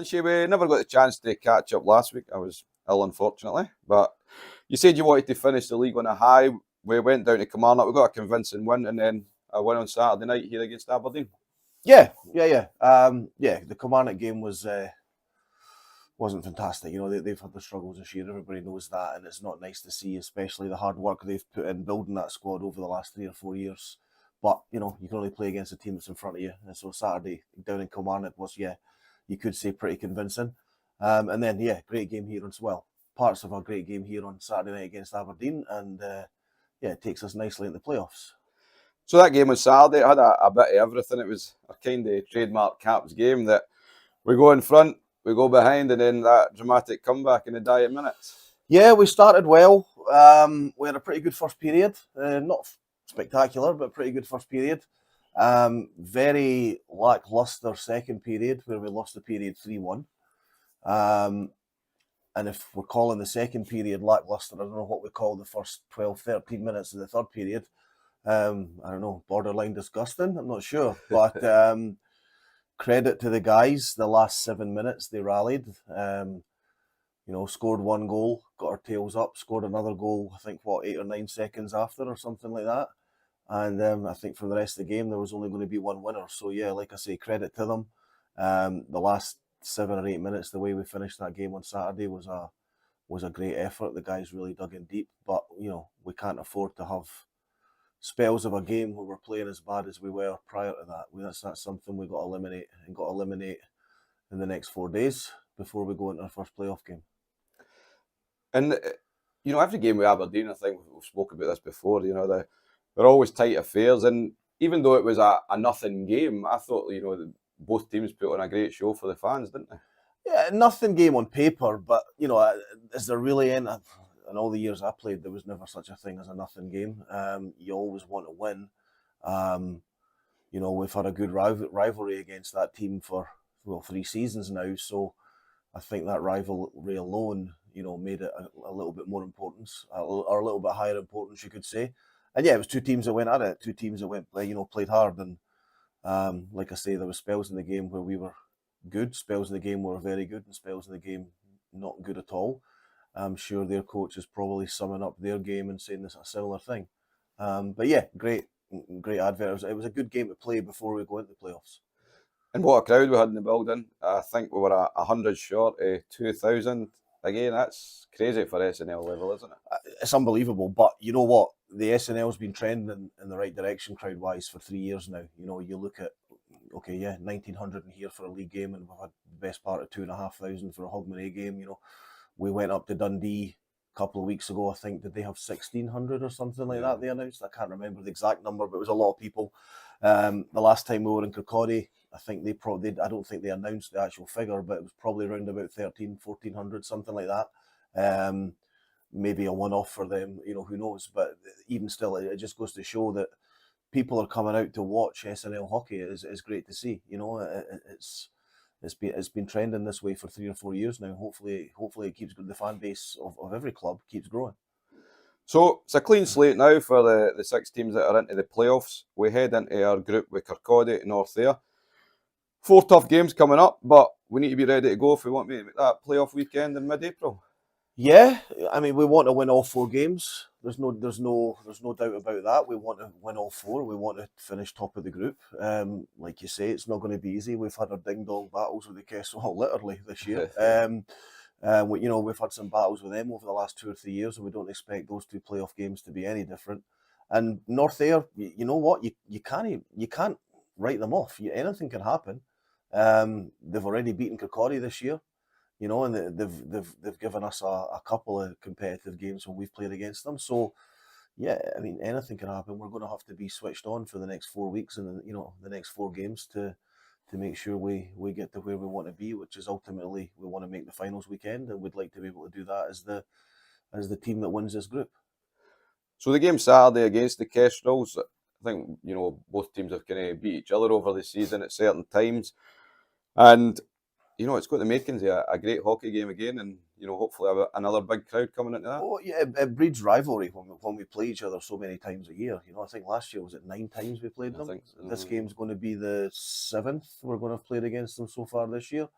Lynchy, we never got the chance to catch up last week. I was ill, unfortunately. But you said you wanted to finish the league on a high. We went down to Kilmarnock. We got a convincing win, and then a win on Saturday night here against Aberdeen. Yeah. The Kilmarnock game wasn't fantastic. You know, they've had the struggles this year. Everybody knows that, and it's not nice to see, especially the hard work they've put in building that squad over the last 3 or 4 years. But, you know, you can only play against the team that's in front of you. And so Saturday down in Kilmarnock was, you could say pretty convincing. And then, great game here as well. Parts of a great game here on Saturday night against Aberdeen. And, it takes us nicely into the playoffs. So that game on Saturday, it had a bit of everything. It was a kind of trademark Caps game that we go in front, we go behind, and then that dramatic comeback in the dying minutes. Yeah, we started well. We had a pretty good first period. Not spectacular, but pretty good first period. Very lacklustre second period where we lost the period 3-1. And if we're calling the second period lacklustre, I don't know what we call the first 12, 13 minutes of the third period. I don't know, borderline disgusting, I'm not sure. But credit to the guys, the last 7 minutes they rallied. Scored one goal, got our tails up, scored another goal, I think, 8 or 9 seconds after or something like that. And I think for the rest of the game, there was only going to be one winner. So, like I say, credit to them. The last 7 or 8 minutes, the way we finished that game on Saturday was a great effort. The guys really dug in deep. But, we can't afford to have spells of a game where we're playing as bad as we were prior to that. That's something we got to eliminate in the next 4 days before we go into our first playoff game. And, every game with Aberdeen, I think we've spoken about this before, they're always tight affairs. And even though it was a nothing game, I thought, both teams put on a great show for the fans, didn't they? Yeah, nothing game on paper, but, is there really any... In all the years I played, there was never such a thing as a nothing game. You always want to win. We've had a good rivalry against that team for 3 seasons now. So I think that rivalry alone, made it a little bit more importance, or a little bit higher importance, you could say. And it was 2 teams that went at it. 2 teams that went, played hard. And like I say, there were spells in the game where we were good, spells in the game were very good, and spells in the game not good at all. I'm sure their coach is probably summing up their game and saying this a similar thing. Great advert. It was a good game to play before we go into the playoffs. And what a crowd we had in the building. I think we were 100 short of 2,000. Again, that's crazy for SNL level, isn't it? It's unbelievable. But you know what? The SNL's been trending in the right direction crowd-wise for 3 years now. You look at, 1,900 in here for a league game, and we've had the best part of 2,500 for a Hogmanay game, We went up to Dundee a couple of weeks ago, I think. Did they have 1,600 or something like that they announced? I can't remember the exact number, but it was a lot of people. The last time we were in Kirkcaldy, I think I don't think they announced the actual figure, but it was probably around about 1,400, something like that. Maybe a one-off for them, who knows. But even still, it just goes to show that people are coming out to watch SNL hockey. It's great to see. It's been trending this way for 3 or 4 years now. Hopefully it keeps going. The fan base of every club keeps growing. So it's a clean slate now for the 6 teams that are into the playoffs. We head into our group with Kirkcaldy, North Ayr. 4 tough games coming up, but we need to be ready to go if we want to make that playoff weekend in mid-April. Yeah, I mean, we want to win all 4 games. There's no doubt about that. We want to win all 4. We want to finish top of the group. Like you say, it's not going to be easy. We've had our ding-dong battles with the Kessel literally this year. We've had some battles with them over the last 2 or 3 years, and we don't expect those 2 playoff games to be any different. And North Ayr, you know what? You can't write them off. Anything can happen. They've already beaten Kirkcaldy this year. And they've given us a couple of competitive games when we've played against them. So, I mean, anything can happen. We're going to have to be switched on for the next 4 weeks and the next 4 games to make sure we get to where we want to be, which is ultimately we want to make the finals weekend, and we'd like to be able to do that as the team that wins this group. So the game Saturday against the Kestrels, I think both teams have kind of beat each other over the season at certain times, and it's got the makings of a great hockey game again, and hopefully another big crowd coming into that. Oh yeah, it breeds rivalry when we play each other so many times a year. I think last year was it 9 times we played them. I think so. This game's going to be the 7th we're going to have played against them so far this year.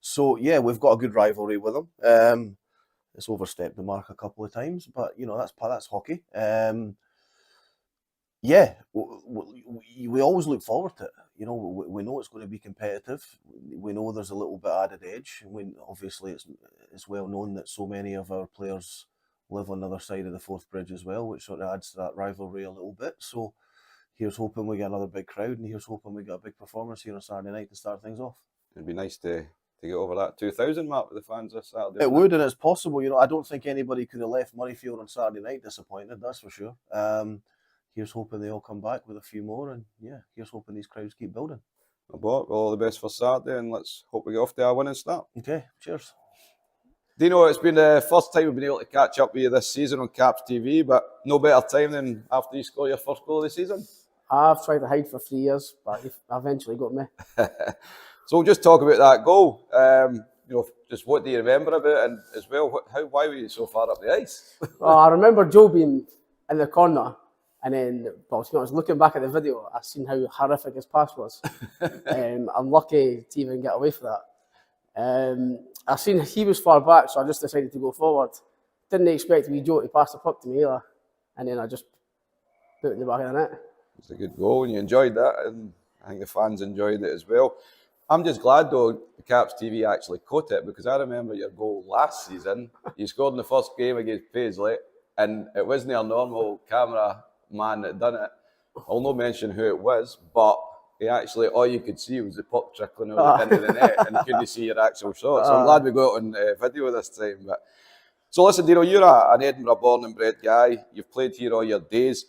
So yeah, we've got a good rivalry with them. It's overstepped the mark a couple of times, but you know that's hockey. Yeah, we always look forward to it. You know, we know it's going to be competitive. We know there's a little bit added edge. Obviously it's well known that so many of our players live on the other side of the Forth Bridge as well, which sort of adds to that rivalry a little bit. So here's hoping we get another big crowd, and here's hoping we get a big performance here on Saturday night to start things off. It'd be nice to get over that 2,000 mark with the fans this Saturday. It would, and it's possible. You know, I don't think anybody could have left Murrayfield on Saturday night disappointed. That's for sure. Here's hoping they all come back with a few more, and yeah, here's hoping these crowds keep building. Well, all the best for Saturday, and let's hope we get off to a winning start. Okay, cheers. Dino, it's been the first time we've been able to catch up with you this season on Caps TV, but no better time than after you score your first goal of the season. I've tried to hide for 3 years, but he eventually got me. So we'll just talk about that goal. You know, just what do you remember about it, and as well, why were you so far up the ice? Well, I remember Joe being in the corner, and then, well, to be honest, looking back at the video, I seen how horrific his pass was. I'm lucky to even get away from that. I seen he was far back, so I just decided to go forward. Didn't expect Joe to pass the puck to me either, and then I just put it in the back of the net. It's a good goal, and you enjoyed that, and I think the fans enjoyed it as well. I'm just glad, though, the Caps TV actually caught it, because I remember your goal last season. You scored in the first game against Paisley, and it wasn't our normal camera man that done it. I'll not mention who it was, but he actually, all you could see was the puck trickling out into the net, and you couldn't see your actual shot. So I'm glad we got it on video this time. But so listen, Dino, you're an Edinburgh born and bred guy. You've played here all your days.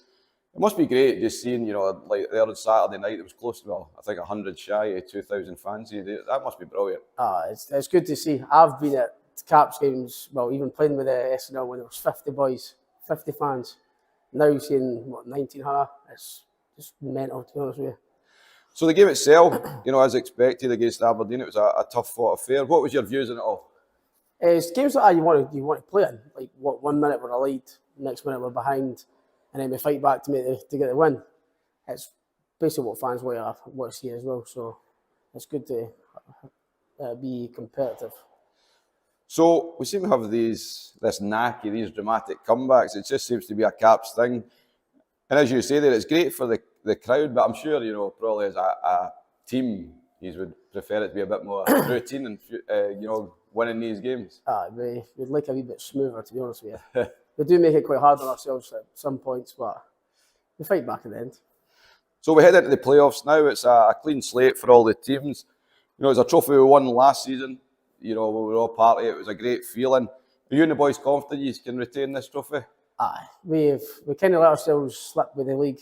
It must be great just seeing, you know, like there on Saturday night, it was close to, well, I think 100 shy of 2,000 fans here. That must be brilliant. It's good to see. I've been at Caps games, well, even playing with the SNL when there was 50 boys, 50 fans. Now seeing, 1,900, it's just mental, to be honest with you. So the game itself, you know, as expected against Aberdeen, it was a tough fought affair. What was your views on it all? It's games like that you want to play in. Like, 1 minute we're a lead, next minute we're behind, and then we fight back to get the win. It's basically what fans want to see as well. So it's good to be competitive. So we seem to have these dramatic comebacks. It just seems to be a Caps thing. And as you say there, it's great for the crowd, but I'm sure, you know, probably as a team, you would prefer it to be a bit more routine and, you know, winning these games. We'd like a wee bit smoother, to be honest with you. We do make it quite hard on ourselves at some points, but we fight back at the end. So we head into the playoffs now. It's a clean slate for all the teams. You know, it's a trophy we won last season. You know, we were all part of it. It was a great feeling. Are you and the boys confident you can retain this trophy? We kind of let ourselves slip with the league.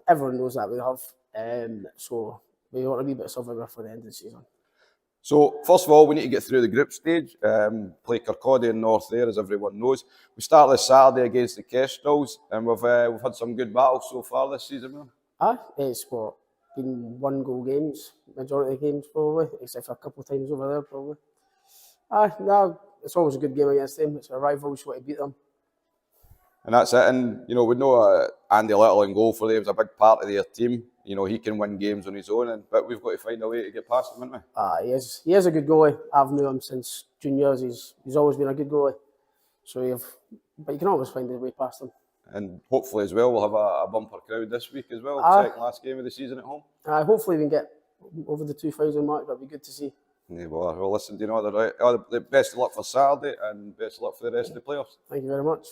Everyone knows that we have. So we want a wee bit of silver for the end of the season. So first of all, we need to get through the group stage. Play Kirkcaldy and North there, as everyone knows. We start this Saturday against the Kestrels, and we've had some good battles so far this season, man. It's been 1-goal games, majority of the games probably, except for a couple of times over there probably. No, it's always a good game against them. It's a rival, we just want to beat them. And that's it. And, you know, we know Andy Little in goal for them is a big part of their team. You know, he can win games on his own, but we've got to find a way to get past him, haven't we? He is a good goalie. I've known him since juniors. He's always been a good goalie. So but you can always find a way past him. And hopefully as well, we'll have a bumper crowd this week as well. Second last game of the season at home. Hopefully we can get over the 2,000 mark. That'd be good to see. Yeah, well, listen, you know, the best of luck for Saturday and best of luck for the rest of the playoffs. Thank you very much.